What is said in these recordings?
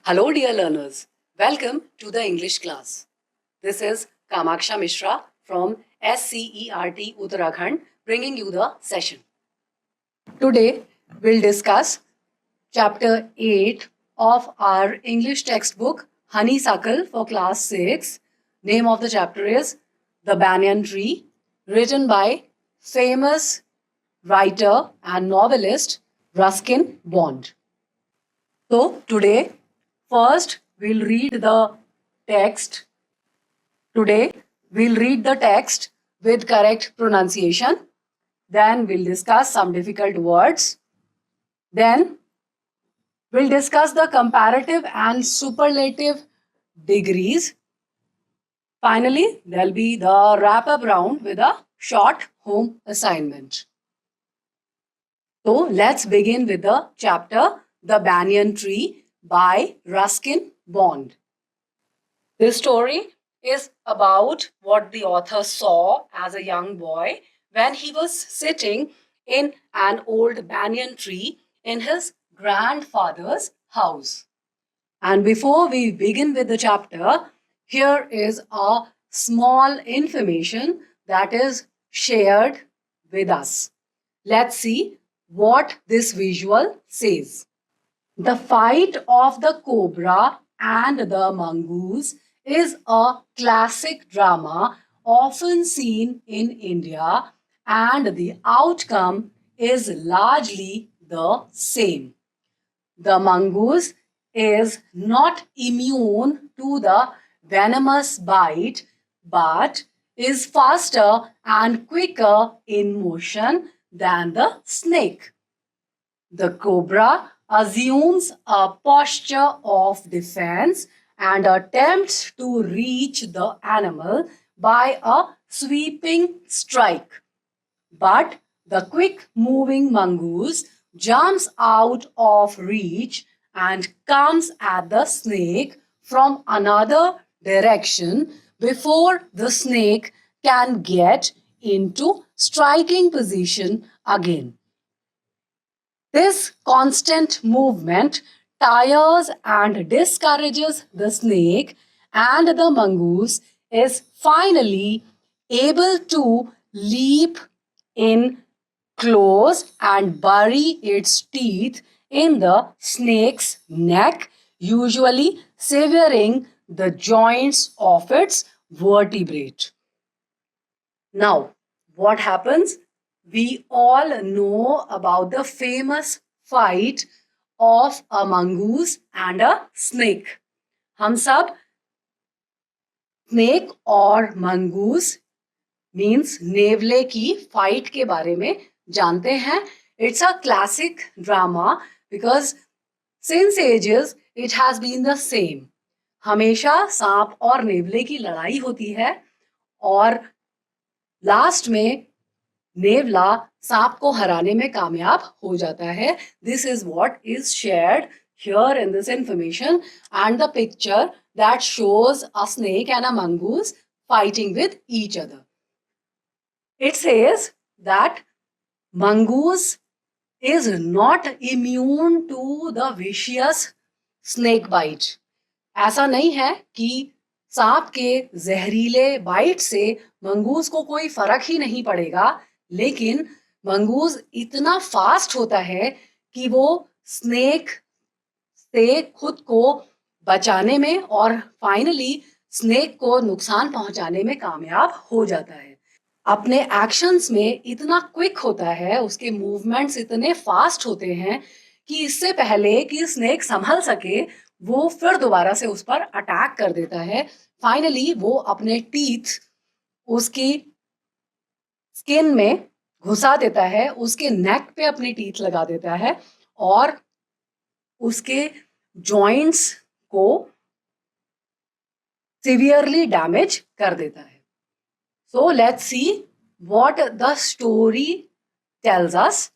Hello, dear learners. Welcome to the English class. This is Kamaksha Mishra from SCERT Uttarakhand bringing you the session. Today, we'll discuss chapter 8 of our English textbook Honeysuckle for class 6. Name of the chapter is The Banyan Tree, written by famous writer and novelist Ruskin Bond. So, today, first we'll read the text. Today, we'll read the text with correct pronunciation. Then, we'll discuss some difficult words. Then, we'll discuss the comparative and superlative degrees. Finally, there'll be the wrap up round with a short home assignment. So, let's begin with the chapter The Banyan Tree by Ruskin Bond. This story is about what the author saw as a young boy when he was sitting in an old banyan tree in his grandfather's house. And before we begin with the chapter, here is a small information that is shared with us. Let's see what this visual says. The fight of the cobra and the mongoose is a classic drama often seen in India, and the outcome is largely the same. The mongoose is not immune to the venomous bite but is faster and quicker in motion than the snake. The cobra assumes a posture of defense and attempts to reach the animal by a sweeping strike. But the quick moving mongoose jumps out of reach and comes at the snake from another direction before the snake can get into striking position again. This constant movement tires and discourages the snake, and the mongoose is finally able to leap in close and bury its teeth in the snake's neck, usually severing the joints of its vertebrate. Now, what happens? We all know about the famous fight of a mongoose and a snake. हम सब snake और mongoose means नेवले की fight के बारे में जानते हैं. It's a classic drama because since ages it has been the same. हमेशा सांप और नेवले की लड़ाई होती है और लास्ट में नेवला सांप को हराने में कामयाब हो जाता है. This is what is shared here in this information and the picture that shows a snake and a mongoose fighting with each other. It says that mongoose is not immune to the vicious snake bite. ऐसा नहीं है कि सांप के जहरीले bite से mongoose को कोई फर्क ही नहीं पड़ेगा, लेकिन मंगूस इतना फास्ट होता है कि वो स्नेक से खुद को बचाने में और फाइनली स्नेक को नुकसान पहुंचाने में कामयाब हो जाता है. अपने एक्शंस में इतना क्विक होता है, उसके मूवमेंट्स इतने फास्ट होते हैं कि इससे पहले कि स्नेक संभल सके वो फिर दोबारा से उस पर अटैक कर देता है. फाइनली वो अपने टीथ उसकी स्किन में घुसा देता है, उसके नेक पे अपने टीथ लगा देता है और उसके जॉइंट्स को सिवियरली डैमेज कर देता है. So let's see what the story tells us,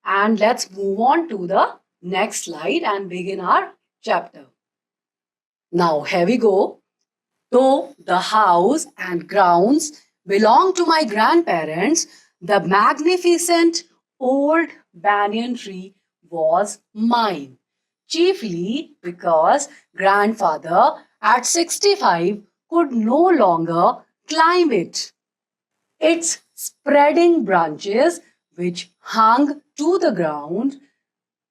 and let's move on to the next slide and begin our chapter. Now here we go. Though the house and grounds belong to my grandparents, the magnificent old banyan tree was mine. chiefly because grandfather at 65 could no longer climb it. Its spreading branches, which hung to the ground,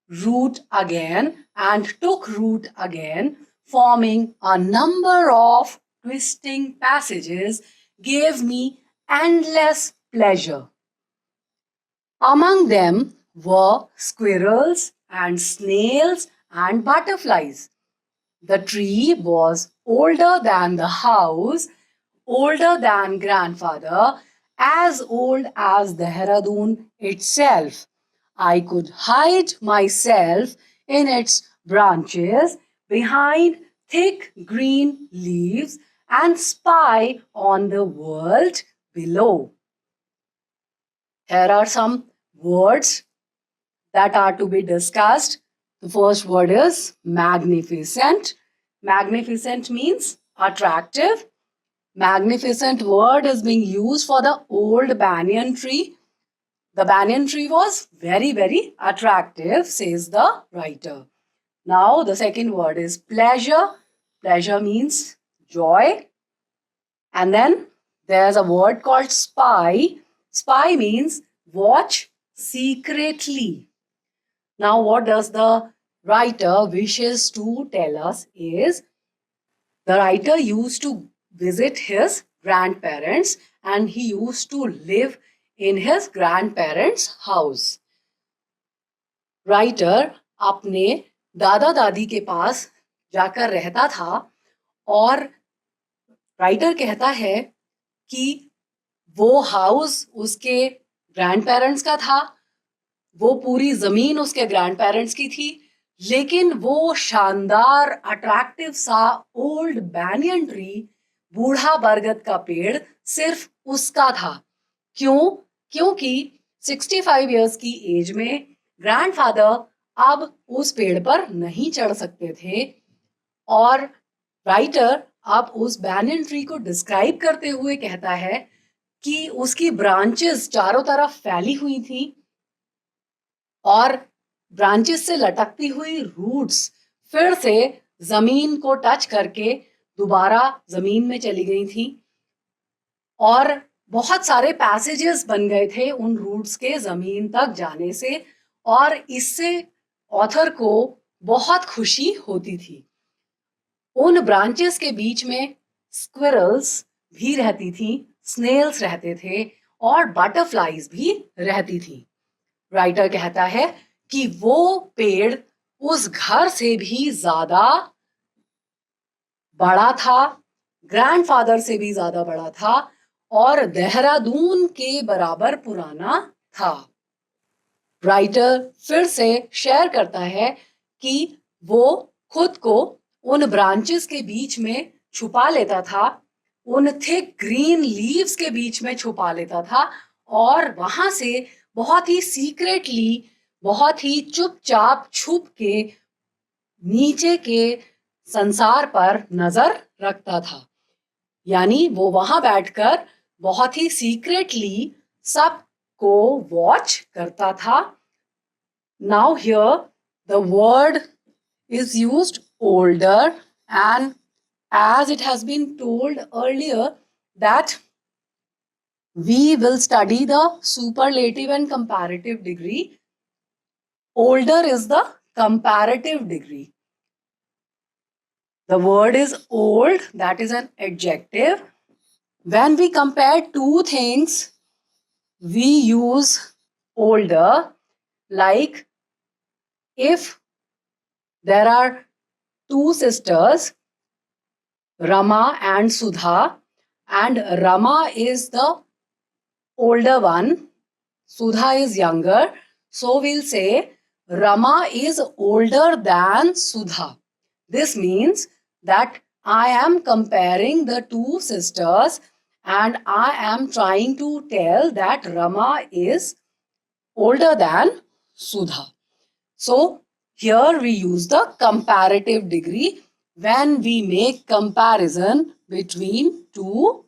root again and took root again, forming a number of twisting passages, gave me endless pleasure. Among them were squirrels and snails and butterflies. The tree was older than the house, older than grandfather, as old as Dehradun itself. I could hide myself in its branches behind thick green leaves and spy on the world below. Here are some words that are to be discussed. The first word is magnificent. Magnificent means attractive. Magnificent word is being used for the old banyan tree. The banyan tree was very, very attractive, says the writer. Now, the second word is pleasure. Pleasure means joy. And then there's a word called spy. Spy means watch secretly. Now, what does the writer wishes to tell us is the writer used to visit his grandparents and he used to live in his grandparents' house. Writer अपने दादा दादी के पास जाकर रहता था और writer कहता है कि वो हाउस उसके ग्रैंडपेरेंट्स का था, वो पूरी जमीन उसके ग्रैंडपेरेंट्स की थी, लेकिन वो शानदार अट्रैक्टिव सा ओल्ड बैनियन ट्री, बूढ़ा बरगद का पेड़ सिर्फ उसका था. क्यों? क्योंकि 65 इयर्स की एज में ग्रैंडफादर अब उस पेड़ पर नहीं चढ़ सकते थे और राइटर अब उस बैनियन ट्री को डिस्क्राइब करते हुए कहता है कि उसकी ब्रांचेस चारों तरफ फैली हुई थी और ब्रांचेस से लटकती हुई रूट्स फिर से जमीन को टच करके दोबारा जमीन में चली गई थी और बहुत सारे पैसेजेस बन गए थे उन रूट्स के जमीन तक जाने से और इससे ऑथर को बहुत खुशी होती थी. उन ब्रांचेस के बीच में स्क्विरल्स भी रहती थी, स्नेल्स रहते थे और बटरफ्लाईज भी रहती थी. राइटर कहता है कि वो पेड़ उस घर से भी ज्यादा बड़ा था, ग्रैंडफादर से भी ज्यादा बड़ा था और देहरादून के बराबर पुराना था. राइटर फिर से शेयर करता है कि वो खुद को उन ब्रांचेस के बीच में छुपा लेता था, उन थिक ग्रीन लीव्स के बीच में छुपा लेता था और वहां से बहुत ही सीक्रेटली, बहुत ही चुपचाप छुप के नीचे के संसार पर नजर रखता था. यानी वो वहां बैठकर बहुत ही सीक्रेटली सब को वॉच करता था. Now here the word is used older, and as it has been told earlier that we will study the superlative and comparative degree. Older is the comparative degree. The word is old, that is an adjective. When we compare two things, we use older. Like if there are two sisters, Rama and Sudha, and Rama is the older one, Sudha is younger, so we'll say Rama is older than Sudha. This means that I am comparing the two sisters and I am trying to tell that Rama is older than Sudha. So here we use the comparative degree when we make comparison between two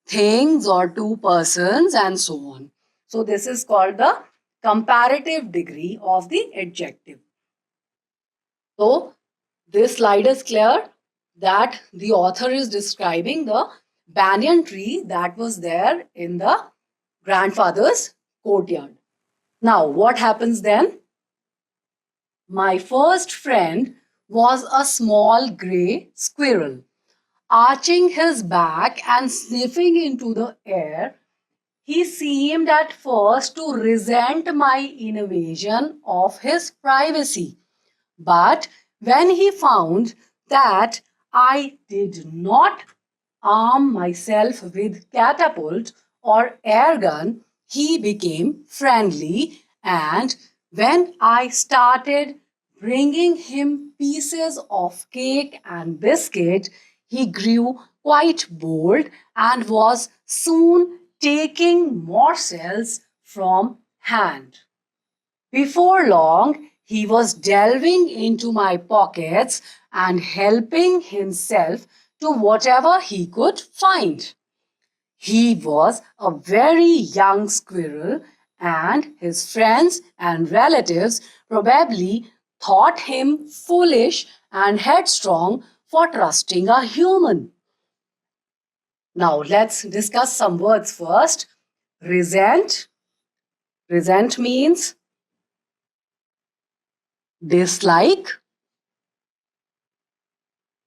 things or two persons and so on. So this is called the comparative degree of the adjective. So this slide is clear that the author is describing the banyan tree that was there in the grandfather's courtyard. Now, what happens then? My first friend was a small grey squirrel. Arching his back and sniffing into the air, he seemed at first to resent my invasion of his privacy. But when he found that I did not arm myself with catapult or air gun, he became friendly. And when I started bringing him pieces of cake and biscuit, he grew quite bold and was soon taking morsels from hand. Before long, he was delving into my pockets and helping himself to whatever he could find. He was a very young squirrel, and his friends and relatives probably thought him foolish and headstrong for trusting a human. Now, let's discuss some words first. Resent. Resent means dislike.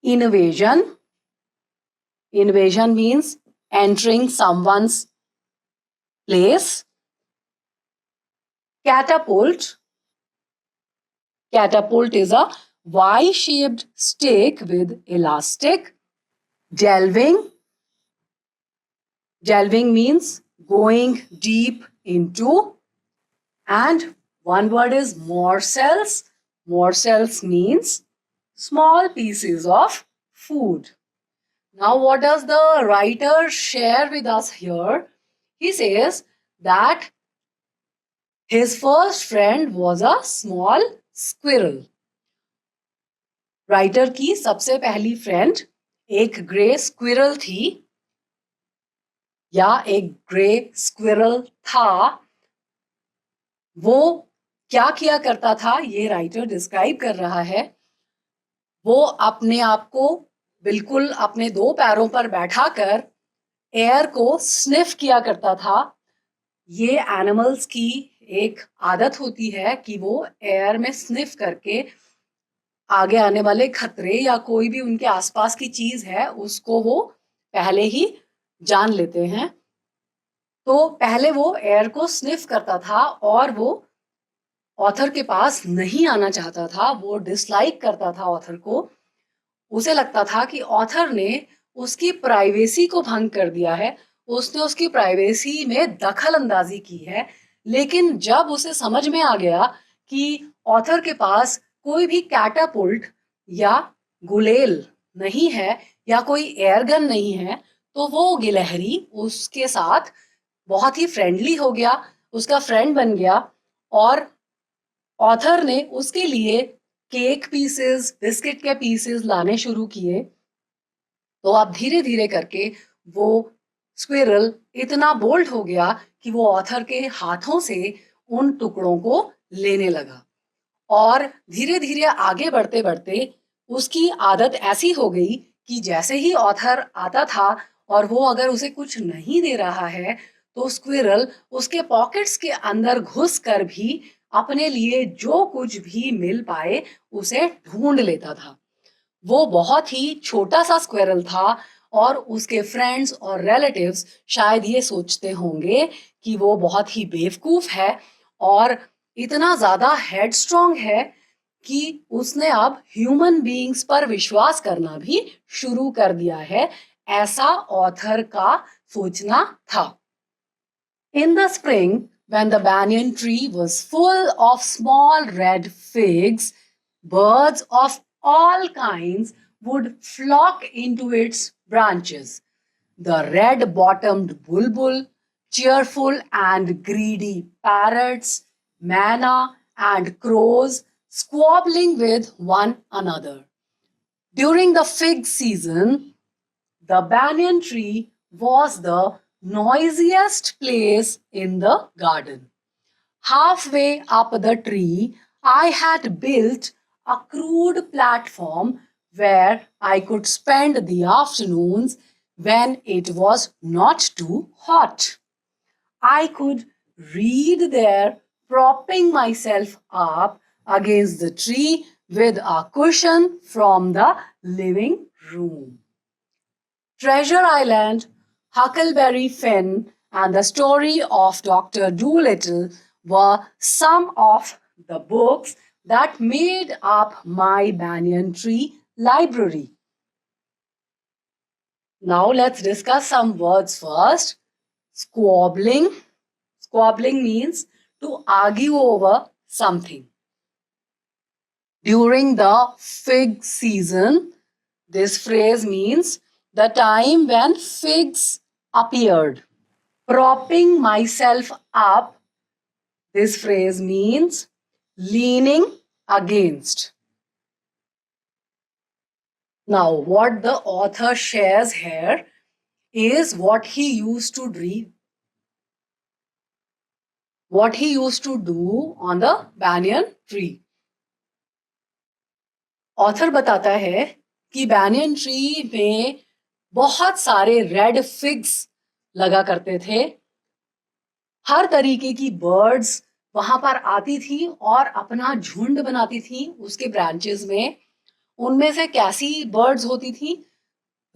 Invasion. Invasion means entering someone's place. Catapult. Catapult is a Y-shaped stick with elastic. Delving. Delving means going deep into. And one word is morsels. Morsels means small pieces of food. Now, what does the writer share with us here? He says that his first friend was a small squirrel. Writer की सबसे पहली friend एक grey squirrel थी या एक grey squirrel था. वो क्या किया करता था ये राइटर डिस्क्राइब कर रहा है. वो अपने आप को बिल्कुल अपने दो पैरों पर बैठाकर एयर को स्निफ किया करता था. ये एनिमल्स की एक आदत होती है कि वो एयर में स्निफ करके आगे आने वाले खतरे या कोई भी उनके आसपास की चीज है उसको वो पहले ही जान लेते हैं. तो पहले वो एयर को स्निफ करता था और वो ऑथर के पास नहीं आना चाहता था. वो डिसलाइक करता था ऑथर को. उसे लगता था कि ऑथर ने उसकी प्राइवेसी को भंग कर दिया है, उसने उसकी प्राइवेसी में दखल अंदाजी की है. लेकिन जब उसे समझ में आ गया कि ऑथर के पास कोई भी कैटापुल्ट या गुलेल नहीं है या कोई एयरगन नहीं है, तो वो गिलहरी उसके साथ बहुत ही फ्रेंडली हो गया, उसका फ्रेंड बन गया. और ऑथर ने उसके लिए केक पीसेस, बिस्किट के पीसेस लाने शुरू किए. तो अब धीरे धीरे करके वो स्क्विरल इतना बोल्ड हो गया कि वो ऑथर के हाथों से उन टुकड़ों को लेने लगा. और धीरे धीरे आगे बढ़ते बढ़ते उसकी आदत ऐसी हो गई कि जैसे ही ऑथर आता था और वो अगर उसे कुछ नहीं दे रहा है तो स्क्विरल उसके पॉकेट्स के अंदर घुस कर भी अपने लिए जो कुछ भी मिल पाए उसे ढूंढ लेता था. वो बहुत ही छोटा सा स्क्विरल था और उसके फ्रेंड्स और रिलेटिव्स शायद ये सोचते होंगे कि वो बहुत ही बेवकूफ है और इतना ज्यादा हेडस्ट्रॉन्ग है कि उसने अब ह्यूमन बीइंग्स पर विश्वास करना भी शुरू कर दिया है, ऐसा ऑथर का सोचना था. In the spring, when the banyan tree was full of small red figs, birds of all kinds would flock into its branches. The red-bottomed bulbul, cheerful and greedy parrots, manna and crows squabbling with one another. During the fig season, the banyan tree was the noisiest place in the garden. Halfway up the tree, I had built a crude platform where I could spend the afternoons when it was not too hot. I could read there, propping myself up against the tree with a cushion from the living room. Treasure Island, Huckleberry Finn, and the story of Dr. Dolittle were some of the books that made up my banyan tree library. Now let's discuss some words first. Squabbling. Squabbling means to argue over something. During the fig season, this phrase means the time when figs appeared. Propping myself up, this phrase means leaning against. Now, what the author shares here is what he used to read, what he used to do on the banyan tree. Author बताता है कि banyan tree में बहुत सारे red figs लगा करते थे. हर तरीके की बर्ड्स वहां पर आती थी और अपना झुंड बनाती थी उसके ब्रांचेस में. उनमें से कैसी बर्ड्स होती थी?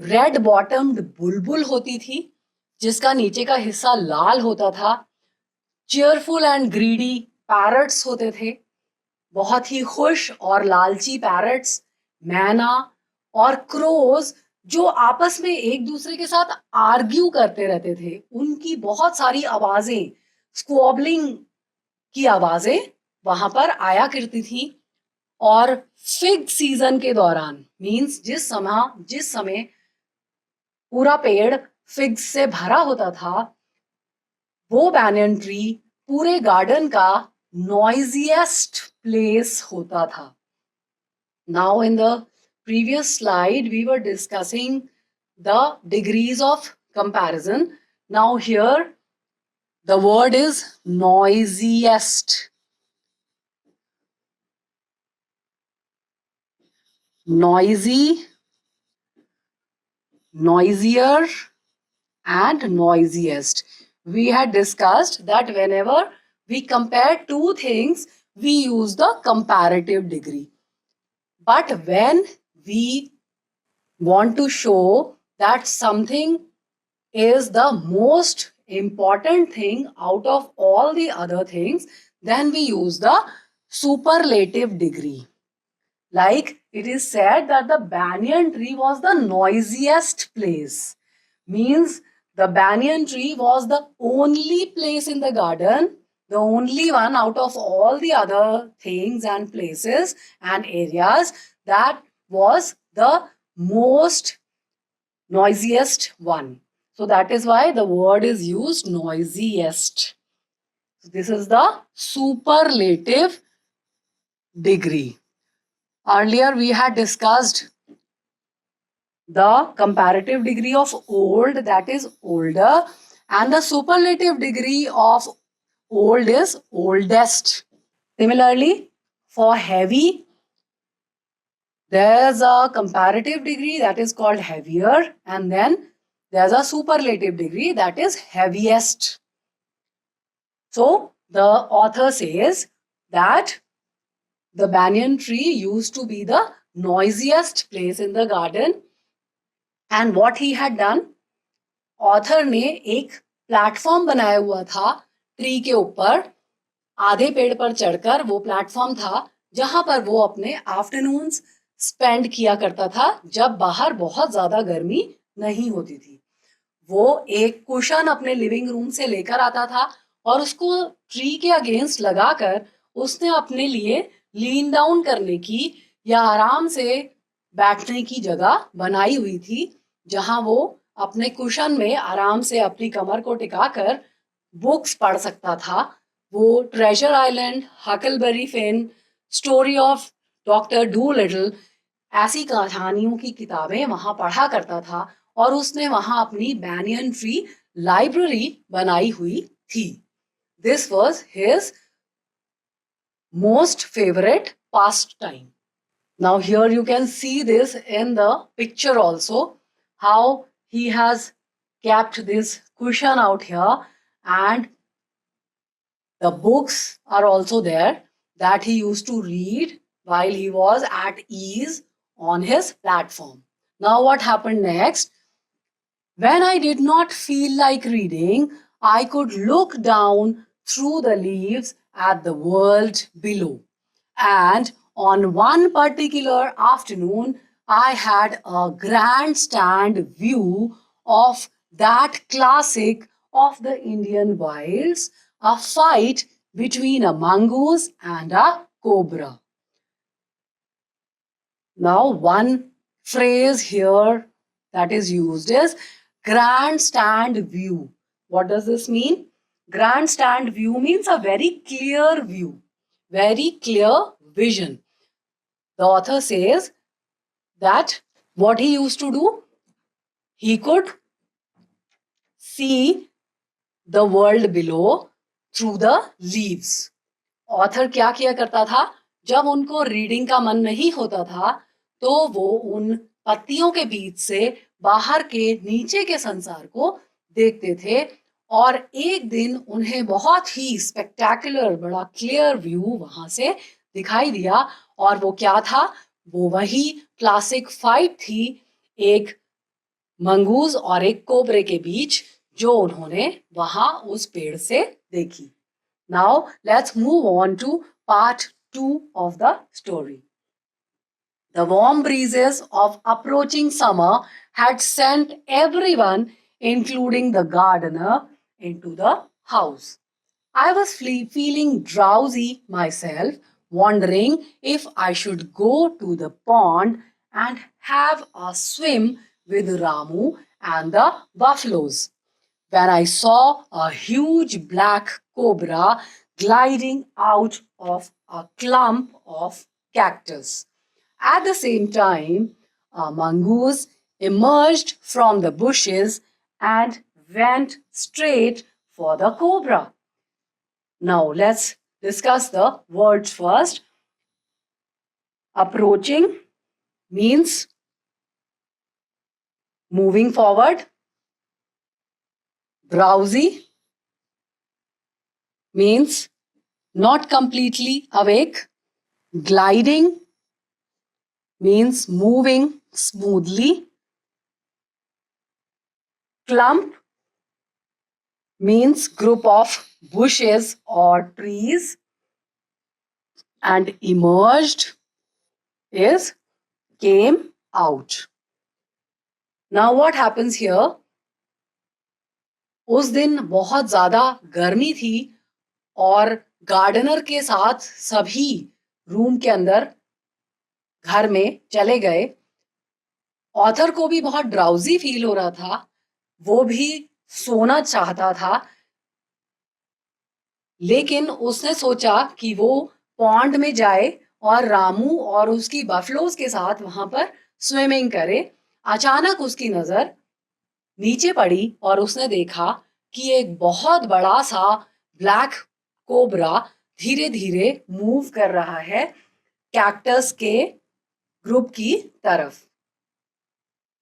रेड बॉटम्ड बुलबुल होती थी जिसका नीचे का हिस्सा लाल होता था. चेयरफुल एंड ग्रीडी पैरट्स होते थे, बहुत ही खुश और लालची पैरट्स. मैना और क्रोज जो आपस में एक दूसरे के साथ आर्ग्यू करते रहते थे, उनकी बहुत सारी आवाजें, स्क्वॉबलिंग की आवाजें वहां पर आया करती थी. और फिग सीजन के दौरान मींस जिस समय पूरा पेड़ फिग्स से भरा होता था, वो banyan ट्री पूरे गार्डन का noisiest place होता था. Now in the previous slide we were discussing the degrees of comparison. Now here the word is noisiest. Noisy, noisier, and noisiest. We had discussed that whenever we compare two things, we use the comparative degree. But when we want to show that something is the most important thing out of all the other things, then we use the superlative degree. Like it is said that the banyan tree was the noisiest place. Means the banyan tree was the only place in the garden, the only one out of all the other things and places and areas that was the most noisiest one. So that is why the word is used, noisiest. So this is the superlative degree. Earlier we had discussed the comparative degree of old, that is older, and the superlative degree of old is oldest. Similarly, for heavy, there's a comparative degree that is called heavier, and then there's a superlative degree that is heaviest. So the author says that the banyan tree used to be the noisiest place in the garden. And what he had done, author ने एक platform बनाया हुआ था tree के ऊपर. आधे पेड़ पर चढ़कर वो प्लेटफॉर्म था जहां पर वो अपने आफ्टरनून्स स्पेंड किया करता था जब बाहर बहुत ज्यादा गर्मी नहीं होती थी. वो एक कुशन अपने लिविंग रूम से लेकर आता था और उसको ट्री के अगेंस्ट लगाकर उसने अपने लिए लीन डाउन करने की या आराम से बैठने की जगह बनाई हुई थी, जहां वो अपने कुशन में आराम से अपनी कमर को टिकाकर बुक्स पढ़ सकता था. वो treasure island, Huckleberry Finn, story of doctor Dolittle, ऐसी कहानियों की किताबें वहां पढ़ा करता था और उसने वहां अपनी banyan ट्री लाइब्रेरी बनाई हुई थी. This was his most favorite pastime. Now here you can see this in the picture also, how he has kept this cushion out here, and the books are also there that he used to read while he was at ease on his platform. Now what happened next? When I did not feel like reading, I could look down through the leaves at the world below. And on one particular afternoon, I had a grandstand view of that classic of the Indian wilds, a fight between a mongoose and a cobra. Now, one phrase here that is used is grandstand view. What does this mean? Grandstand view means a very clear view, very clear vision. The author says that what he used to do, he could see the world below through the leaves. Author क्या किया करता था? जब उनको reading का मन नहीं होता था तो वो उन पत्तियों के बीच से बाहर के नीचे के संसार को देखते थे, और एक दिन उन्हें बहुत ही स्पेक्टेकुलर बड़ा क्लियर व्यू वहां से दिखाई दिया। और वो क्या था? वो वही क्लासिक फाइट थी, एक मंगूज और एक कोबरे के बीच, जो उन्होंने वहां उस पेड़ से देखी। Now let's move on to part 2 of the story. The warm breezes of approaching summer had sent everyone, including the gardener, into the house. I was feeling drowsy myself, wondering if I should go to the pond and have a swim with Ramu and the buffaloes, when I saw a huge black cobra gliding out of a clump of cactus. At the same time, a mongoose emerged from the bushes and went straight for the cobra. Now let's discuss the words first. Approaching means moving forward. Drowsy means not completely awake. Gliding means moving smoothly. Clump means group of bushes or trees. And emerged is came out. Now what happens here? उस दिन बहुत ज्यादा गर्मी थी और gardener के साथ सभी रूम के अंदर घर में चले गए। ऑथर को भी बहुत ड्राउजी फील हो रहा था, वो भी सोना चाहता था, लेकिन उसने सोचा कि वो पॉन्ड में जाए और रामू और उसकी बफलोज के साथ वहां पर स्विमिंग करे। अचानक उसकी नजर नीचे पड़ी और उसने देखा कि एक बहुत बड़ा सा ब्लैक कोबरा धीरे धीरे मूव कर रहा है कैक्टस के ग्रुप की तरफ।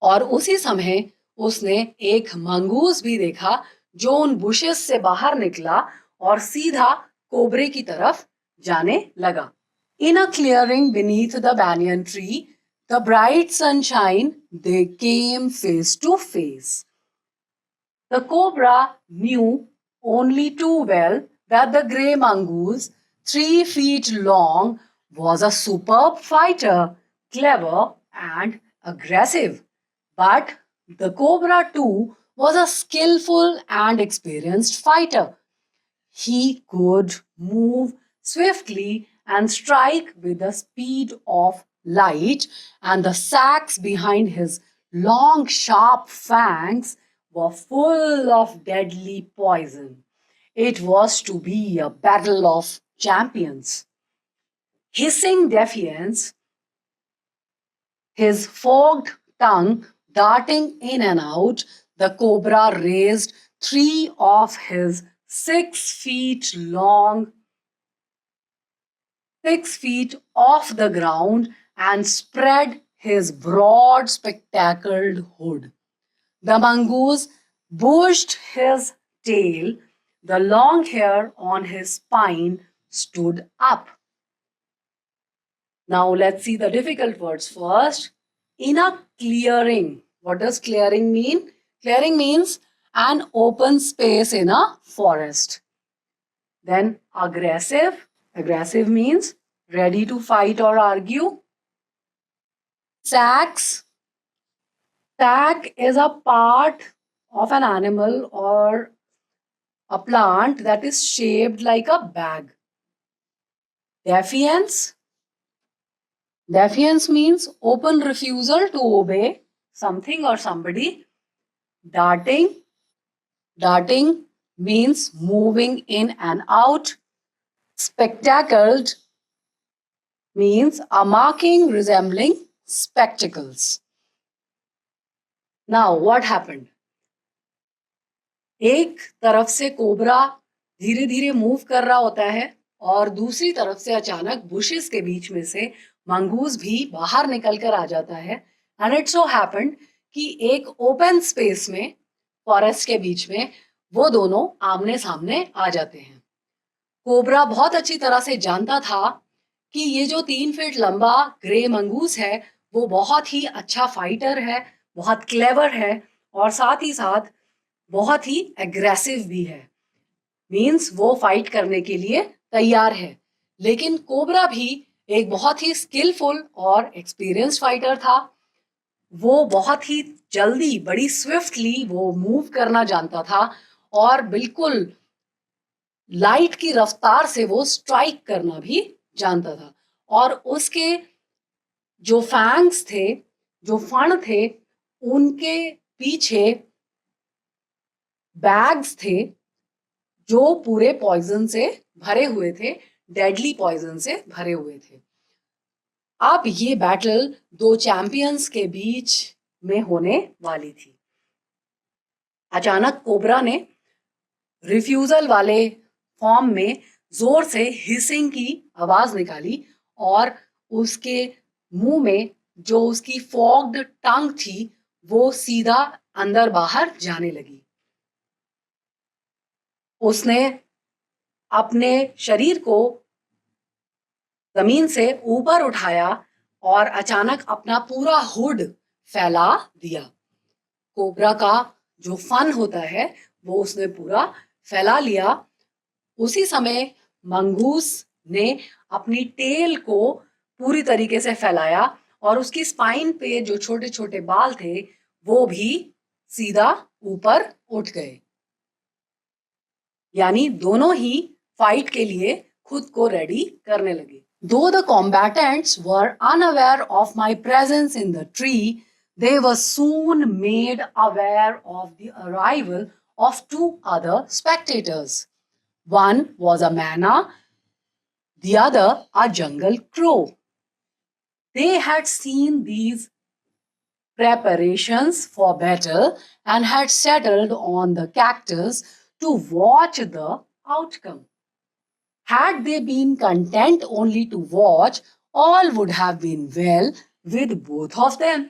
और उसी समय उसने एक मंगूस भी देखा जो उन बुशेस से बाहर निकला और सीधा कोबरे की तरफ जाने लगा। In a clearing beneath the banyan tree, the bright sunshine, they came face to face. The cobra knew only too well that the grey mongoose, 3 feet long, was a superb fighter, clever and aggressive. But the cobra too was a skillful and experienced fighter. He could move swiftly and strike with the speed of light, and the sacs behind his long, sharp fangs were full of deadly poison. It was to be a battle of champions. Hissing defiance, his forked tongue darting in and out, the cobra raised 6 feet off the ground and spread his broad spectacled hood. The mongoose bushed his tail. The long hair on his spine stood up. Now let's see the difficult words first. In a clearing. What does clearing mean? Clearing means an open space in a forest. Then aggressive. Aggressive means ready to fight or argue. Sacs. Sac is a part of an animal or a plant that is shaped like a bag. Defiance. Defiance means open refusal to obey something or somebody. Darting. Darting means moving in and out. Spectacled means a marking resembling spectacles. Now, what happened? एक तरफ से cobra धीरे धीरे move कर रहा होता है और दूसरी तरफ से अचानक बुशेस के बीच में से मंगूस भी बाहर निकल कर आ जाता है. एंड इट सो हैपेंड कि एक ओपन स्पेस में फॉरेस्ट के बीच में वो दोनों आमने सामने आ जाते हैं. कोबरा बहुत अच्छी तरह से जानता था कि ये जो 3 फीट लंबा ग्रे मंगूस है वो बहुत ही अच्छा फाइटर है, बहुत क्लेवर है और साथ ही साथ बहुत ही एग्रेसिव भी है. मीन्स वो फाइट करने के लिए तैयार है. लेकिन कोबरा भी एक बहुत ही स्किलफुल और एक्सपीरियंस्ड फाइटर था. वो बहुत ही जल्दी, बड़ी स्विफ्टली वो मूव करना जानता था और बिल्कुल लाइट की रफ्तार से वो स्ट्राइक करना भी जानता था. और उसके जो फैंग्स थे, जो फण थे, उनके पीछे बैग्स थे जो पूरे पॉइजन से भरे हुए थे, डेडली पॉइजन से भरे हुए थे. अब ये बैटल दो चैंपियंस के बीच में होने वाली थी. अचानक कोबरा ने रिफ्यूजल वाले फॉर्म में जोर से हिसिंग की आवाज निकाली और उसके मुंह में जो उसकी फॉग्ड टंग थी वो सीधा अंदर बाहर जाने लगी. उसने अपने शरीर को जमीन से ऊपर उठाया और अचानक अपना पूरा हुड फैला दिया. कोबरा का जो फन होता है वो उसने पूरा फैला लिया. उसी समय मंगूस ने अपनी टेल को पूरी तरीके से फैलाया और उसकी स्पाइन पे जो छोटे छोटे बाल थे वो भी सीधा ऊपर उठ गए. यानी दोनों ही फाइट के लिए खुद को रेडी करने लगे. Though the combatants were unaware of my presence in the tree, they were soon made aware of the arrival of two other spectators. One was a manna, the other a jungle crow. They had seen these preparations for battle and had settled on the cactus to watch the outcome. Had they been content only to watch, all would have been well with both of them.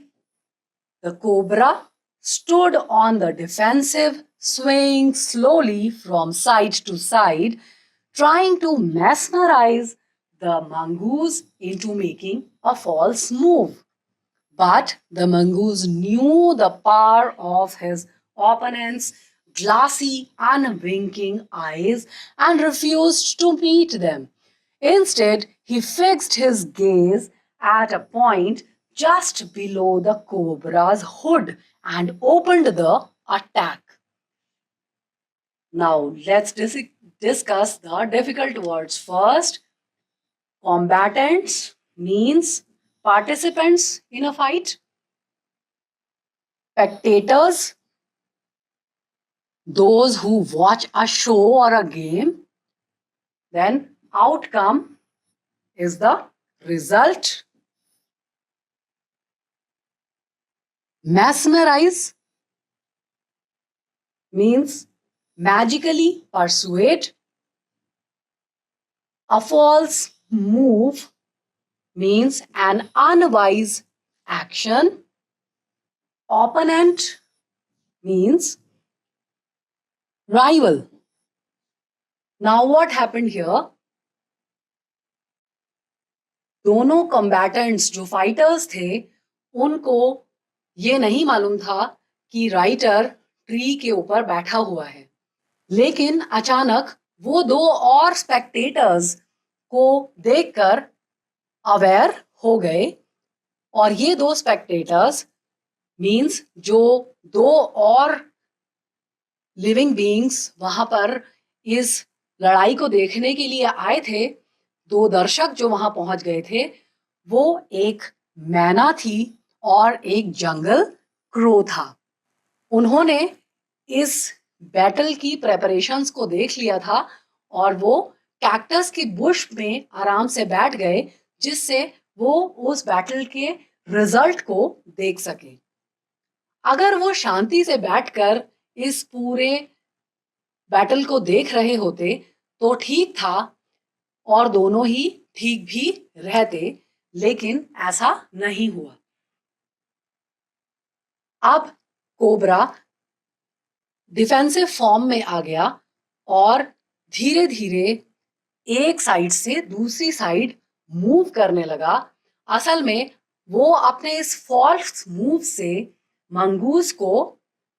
The cobra stood on the defensive, swaying slowly from side to side, trying to mesmerize the mongoose into making a false move. But the mongoose knew the power of his opponent's glassy, unwinking eyes and refused to meet them. Instead, he fixed his gaze at a point just below the cobra's hood and opened the attack. Now, let's discuss the difficult words first. Combatants means participants in a fight. Spectators, those who watch a show or a game. Then outcome is the result. Mesmerize means magically persuade. A false move means an unwise action. Opponent means rival. Now what happened here? दोनों combatants जो fighters थे उनको ये नहीं मालूम था कि writer tree के ऊपर बैठा हुआ है, लेकिन अचानक वो दो और स्पेक्टेटर्स को देखकर अवेयर हो गए, और ये दो स्पेक्टेटर्स मींस जो दो और लिविंग बीइंग्स वहां पर इस लड़ाई को देखने के लिए आए थे, दो दर्शक जो वहां पहुंच गए थे, वो एक मैना थी और एक जंगल क्रो था। उन्होंने इस बैटल की प्रेपरेशंस को देख लिया था और वो कैक्टस की बुश में आराम से बैठ गए, जिससे वो उस बैटल के रिजल्ट को देख सके। अगर वो शांति से बैठकर इस पूरे बैटल को देख रहे होते तो ठीक था और दोनों ही ठीक भी रहते, लेकिन ऐसा नहीं हुआ। अब कोबरा डिफेंसिव फॉर्म में आ गया और धीरे धीरे एक साइड से दूसरी साइड मूव करने लगा। असल में वो अपने इस फॉल्स मूव से मंगूस को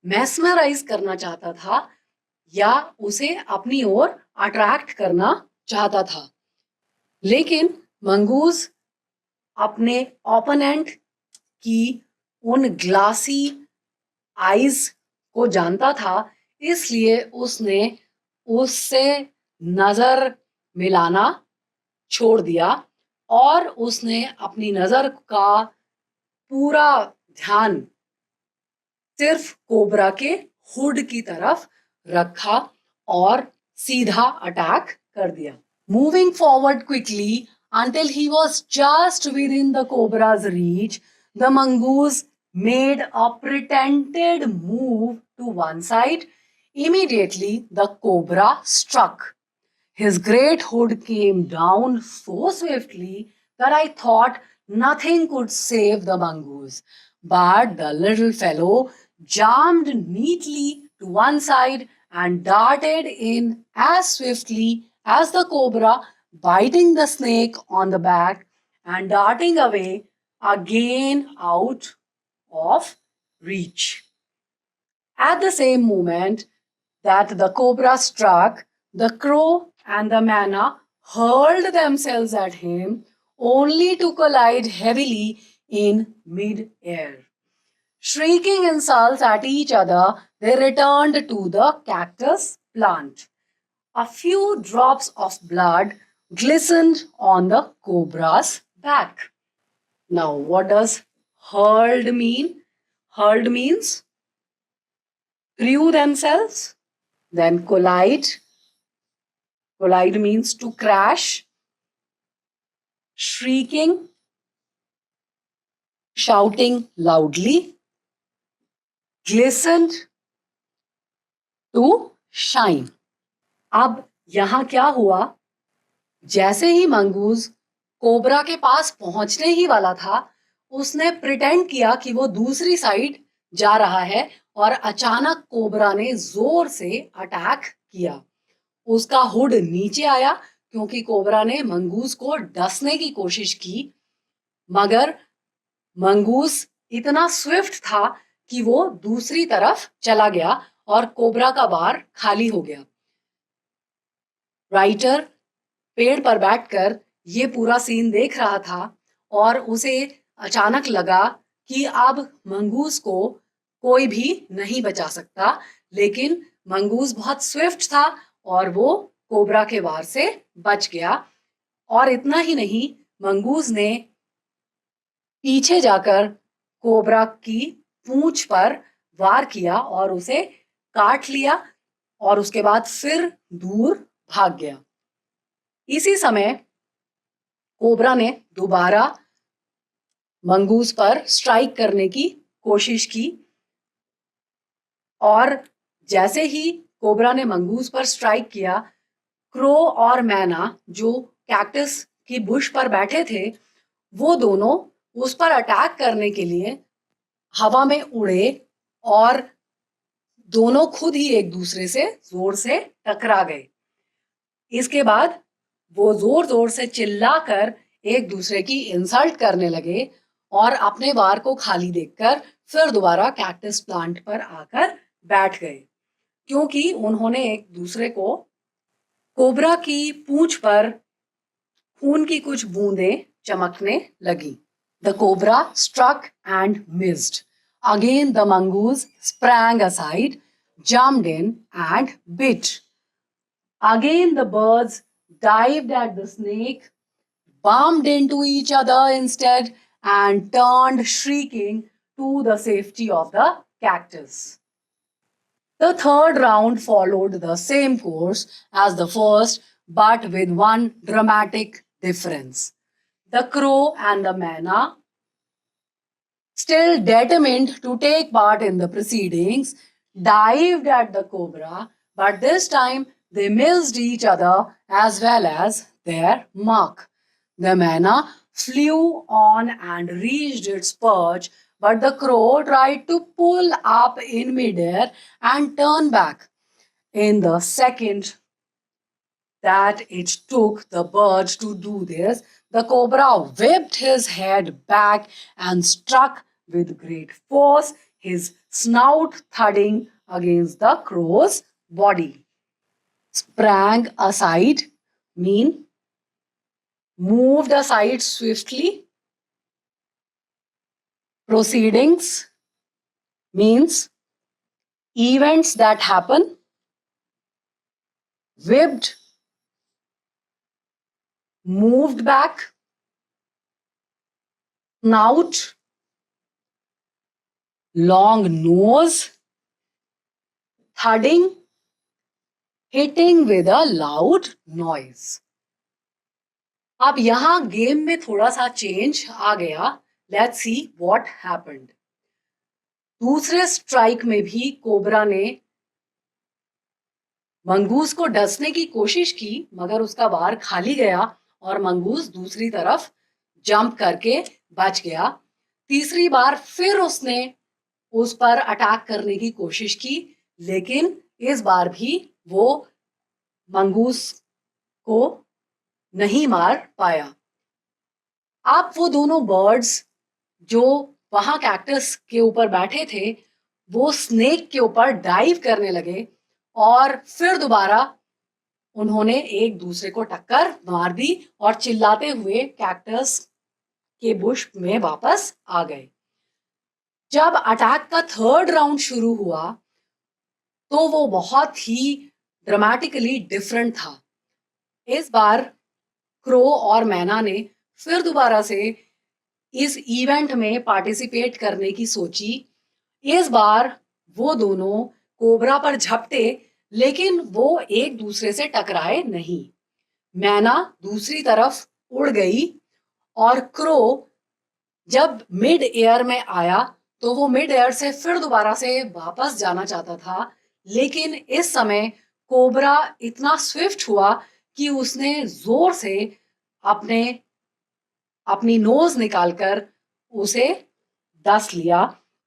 मैस्मराइज करना चाहता था या उसे अपनी ओर अट्रैक्ट करना चाहता था, लेकिन मंगूस अपने ओपोनेंट की उन ग्लासी आईज को जानता था, इसलिए उसने उससे नजर मिलाना छोड़ दिया और उसने अपनी नजर का पूरा ध्यान सिर्फ कोबरा के हुड की तरफ रखा और सीधा अटैक कर दिया। Moving forward quickly until he was just within the cobra's reach, the mongoose made a pretended move to one side. Immediately, the cobra struck. His great hood came down so swiftly that I thought nothing could save the mongoose. But the little fellow jumped neatly to one side and darted in as swiftly as the cobra, biting the snake on the back and darting away again out of reach. At the same moment that the cobra struck, the crow and the manna hurled themselves at him, only to collide heavily in mid-air. Shrieking insults at each other, they returned to the cactus plant. A few drops of blood glistened on the cobra's back. Now, what does hurled mean? Hurled means threw themselves. Then collide. Collide means to crash. Shrieking, shouting loudly. Glistened, to shine. अब यहां क्या हुआ? जैसे ही mongoose cobra के पास पहुंचने ही वाला था, उसने प्रिटेंड किया कि वो दूसरी साइड जा रहा है और अचानक कोबरा ने जोर से अटैक किया। उसका हुड नीचे आया क्योंकि कोबरा ने मंगूस को डसने की कोशिश की, मगर मंगूस इतना स्विफ्ट था कि वो दूसरी तरफ चला गया और कोबरा का बार खाली हो गया। राइटर पेड़ पर बैठकर ये पूरा सीन देख रहा था और उसे अचानक लगा कि अब मंगूस को कोई भी नहीं बचा सकता, लेकिन मंगूस बहुत स्विफ्ट था और वो कोबरा के वार से बच गया। और इतना ही नहीं, मंगूस ने पीछे जाकर कोबरा की पूंछ पर वार किया और उसे काट लिया और उसके बाद फिर दूर भाग गया। इसी समय कोबरा ने दोबारा मंगूस पर स्ट्राइक करने की कोशिश की और जैसे ही कोबरा ने मंगूस पर स्ट्राइक किया, क्रो और मैना जो कैक्टस की बुश पर बैठे थे, वो दोनों उस पर अटैक करने के लिए हवा में उड़े और दोनों खुद ही एक दूसरे से जोर से टकरा गए। इसके बाद वो जोर जोर से चिल्लाकर एक दूसरे की इंसल्ट करने लगे और अपने वार को खाली देखकर फिर दोबारा कैक्टस प्लांट पर आकर बैठ गए, क्योंकि उन्होंने एक दूसरे को कोबरा की पूंछ पर खून की कुछ बूंदें चमकने लगी। The cobra struck and missed. Again the mongoose sprang aside, jumped in and bit. Again the birds dived at the snake, bumped into each other instead, and turned shrieking to the safety of the cactus. The third round followed the same course as the first, but with one dramatic difference. The crow and the manna, still determined to take part in the proceedings, dived at the cobra, but this time they missed each other as well as their mark. The manna flew on and reached its perch, but the crow tried to pull up in midair and turn back. In the second that it took the bird to do this, the cobra whipped his head back and struck with great force, his snout thudding against the crow's body. Sprang aside mean moved aside swiftly. Proceedings means events that happen. Whipped, moved back. Snout, long nose. Thudding, hitting with a loud noise. अब यहां game में थोड़ा सा change आ गया. Let's see what happened. दूसरे strike में भी cobra ने मंगूस को डसने की कोशिश की, मगर उसका वार खाली गया और मंगूस दूसरी तरफ जंप करके बच गया. तीसरी बार फिर उसने उस पर अटैक करने की कोशिश की, लेकिन इस बार भी वो मंगूस को नहीं मार पाया. अब वो दोनों बर्ड्स जो वहां कैक्टस के ऊपर बैठे थे, वो स्नेक के ऊपर डाइव करने लगे और फिर दोबारा उन्होंने एक दूसरे को टक्कर मार दी और चिल्लाते हुए कैक्टस के बुश में वापस आ गए. जब अटैक का थर्ड राउंड शुरू हुआ तो वो बहुत ही ड्रामेटिकली डिफरेंट था. इस बार क्रो और मैना ने फिर दोबारा से इस इवेंट में पार्टिसिपेट करने की सोची. इस बार वो दोनों कोबरा पर झपटे, लेकिन वो एक दूसरे से टकराए नहीं. मैना दूसरी तरफ उड़ गई और क्रो जब मिड एयर में आया तो वो मिड एयर से फिर दोबारा से वापस जाना चाहता था, लेकिन इस समय कोबरा इतना स्विफ्ट हुआ कि उसने जोर से अपनी नोज निकालकर उसे डस लिया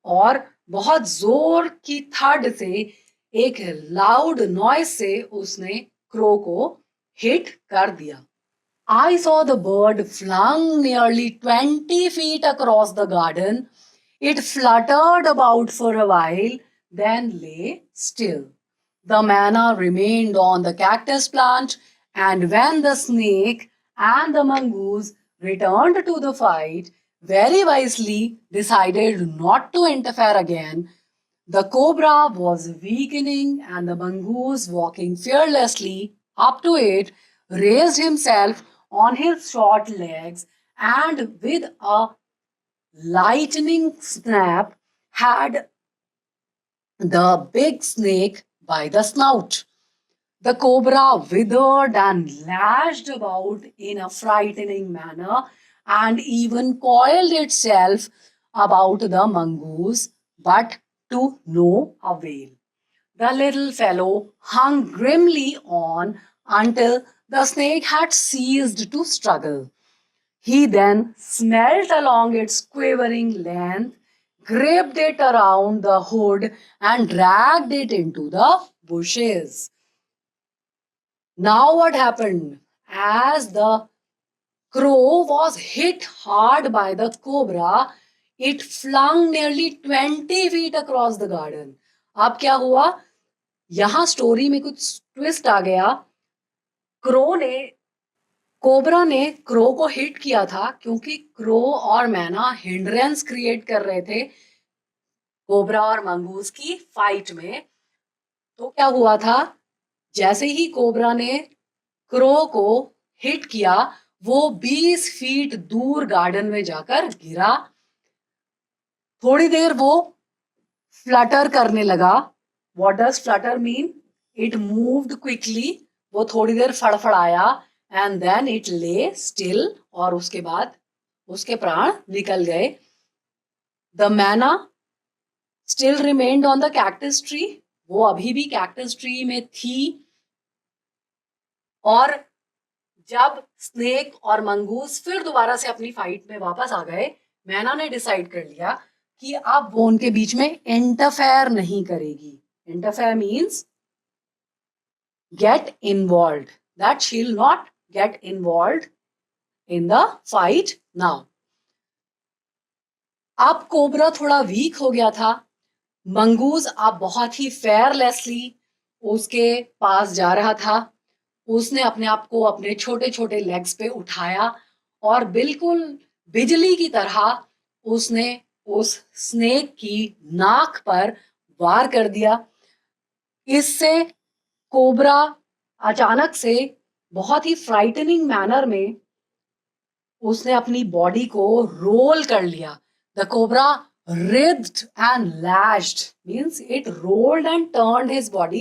और बहुत जोर की थड से एक लाउड नॉइज से उसने क्रो को हिट कर दिया. I saw the bird flung nearly 20 feet across the garden. It fluttered about for a while, then lay still. The manna remained on the cactus plant, and when the snake and the mongoose returned to the fight, very wisely decided not to interfere again. The cobra was weakening, and the mongoose, walking fearlessly up to it, raised himself on his short legs and with a lightning snap had the big snake by the snout. The cobra withered and lashed about in a frightening manner and even coiled itself about the mongoose, but to no avail. The little fellow hung grimly on until the snake had ceased to struggle. He then smelt along its quivering length, gripped it around the hood, and dragged it into the bushes. Now what happened? As the crow was hit hard by the cobra, it flung nearly 20 feet across the garden. अब क्या हुआ? यहां story में कुछ twist आ गया. Cobra ने crow को hit किया था क्योंकि क्रो और मैना हिंड्रेंस क्रिएट कर रहे थे कोबरा और मंगूस की फाइट में. तो क्या हुआ था? जैसे ही कोबरा ने क्रो को हिट किया, वो 20 फीट दूर गार्डन में जाकर गिरा. थोड़ी देर वो फ्लटर करने लगा. What does Flutter mean? It moved quickly. वो थोड़ी देर फड़फड़ाया एंड देन इट ले स्टिल, और उसके बाद उसके प्राण निकल गए. द मैना still remained on the cactus tree. वो अभी भी कैक्टस ट्री में थी. और जब स्नेक और मंगूस फिर दोबारा से अपनी फाइट में वापस आ गए, मैना ने डिसाइड कर लिया कि अब वो उनके बीच में इंटरफेयर नहीं करेगी. Interfere means get involved, that she'll not get involved in the fight now. अब कोबरा थोड़ा वीक हो गया था. मंगूज अब बहुत ही फेयरलेसली उसके पास जा रहा था. उसने अपने आप को अपने छोटे छोटे लेग्स पे उठाया और बिल्कुल बिजली की तरह उसने उस स्नेक की नाक पर वार कर दिया. इससे कोबरा अचानक से बहुत ही फ्राइटनिंग मैनर में उसने अपनी बॉडी को रोल कर लिया. The cobra writhed and lashed, means it rolled and turned his body,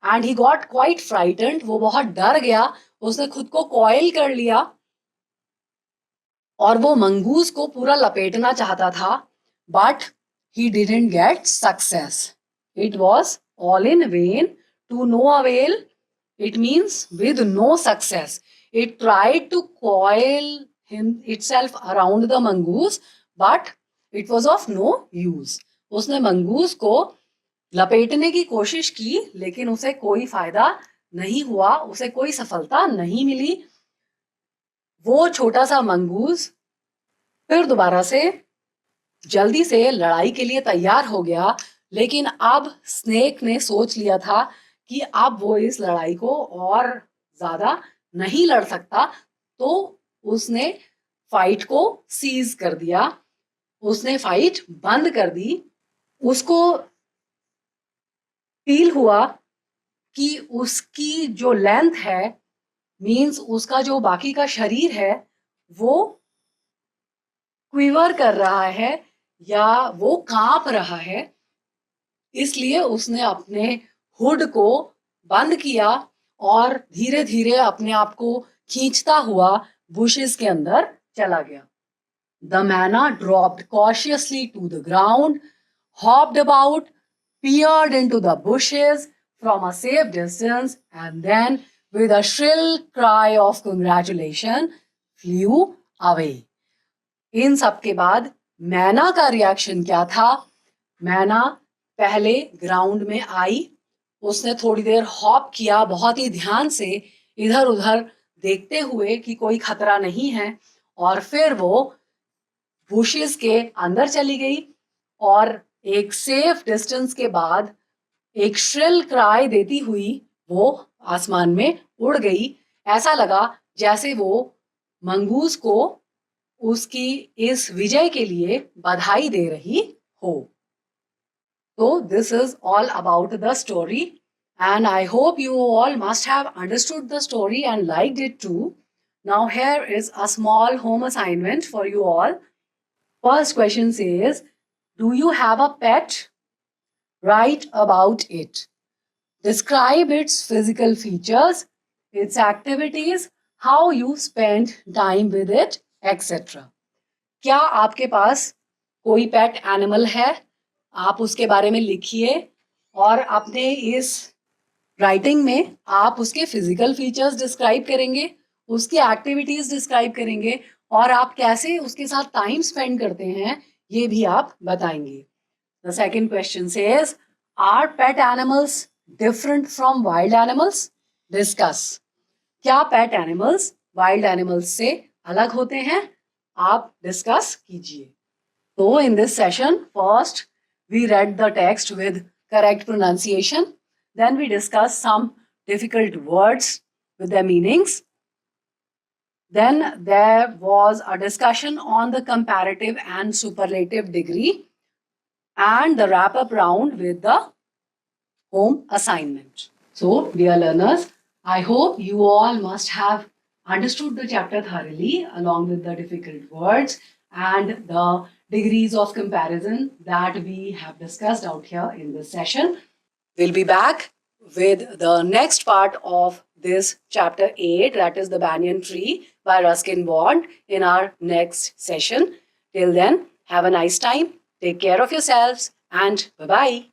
and he got quite frightened. वो बहुत डर गया. उसने खुद को कॉइल कर लिया और वो मंगूस को पूरा लपेटना चाहता था, but he didn't get success. It was all in vain, to no avail. It means with no success. It tried to coil itself around the mongoose, but it was of no use. उसने mongoose को लपेटने की कोशिश की, लेकिन उसे कोई फायदा नहीं हुआ. उसे कोई सफलता नहीं मिली. वो छोटा सा मंगूस फिर दोबारा से जल्दी से लड़ाई के लिए तैयार हो गया. लेकिन अब स्नेक ने सोच लिया था कि अब वो इस लड़ाई को और ज्यादा नहीं लड़ सकता. तो उसने फाइट को सीज कर दिया. उसने फाइट बंद कर दी. उसको फील हुआ कि उसकी जो लेंथ है, मींस उसका जो बाकी का शरीर है, वो क्विवर कर रहा है या वो कांप रहा है. इसलिए उसने अपने हुड को बंद किया और धीरे धीरे अपने आप को खींचता हुआ बुशेस के अंदर चला गया. The myna dropped cautiously to the ground, hopped about, peered into the bushes from a safe distance, and then, with a shrill cry of congratulation, flew away. इन सब के बाद मैना का रिएक्शन क्या था? मैना पहले ग्राउंड में आई. उसने थोड़ी देर हॉप किया, बहुत ही ध्यान से इधर उधर देखते हुए कि कोई खतरा नहीं है, और फिर वो बुशेस के अंदर चली गई और एक सेफ डिस्टेंस के बाद एक श्रिल क्राई देती हुई वो आसमान में उड़ गई. ऐसा लगा जैसे वो मंगूस को उसकी इस विजय के लिए बधाई दे रही हो. So this is all about the story, and I hope you all must have understood the story and liked it too. Now here is a small home assignment for you all. First question says, do you have a pet? Write about it. Describe its physical features, its activities, how you spend time with it, etc. क्या आपके पास कोई pet animal है? आप उसके बारे में लिखिए और अपने इस राइटिंग में आप उसके फिजिकल फीचर्स डिस्क्राइब करेंगे, उसकी एक्टिविटीज डिस्क्राइब करेंगे और आप कैसे उसके साथ टाइम स्पेंड करते हैं ये भी आप बताएंगे. The second question says, are pet animals different from wild animals? Discuss. क्या पेट एनिमल्स वाइल्ड एनिमल्स से अलग होते हैं? आप डिस्कस कीजिए. So in this session, first we read the text with correct pronunciation. Then we discussed some difficult words with their meanings. Then there was a discussion on the comparative and superlative degree and the wrap up round with the home assignment. So dear learners, I hope you all must have understood the chapter thoroughly along with the difficult words and the degrees of comparison that we have discussed out here in this session. We'll be back with the next part of this chapter 8, that is the Banyan Tree by Ruskin Bond, in our next session. Till then, have a nice time, take care of yourselves, and bye-bye.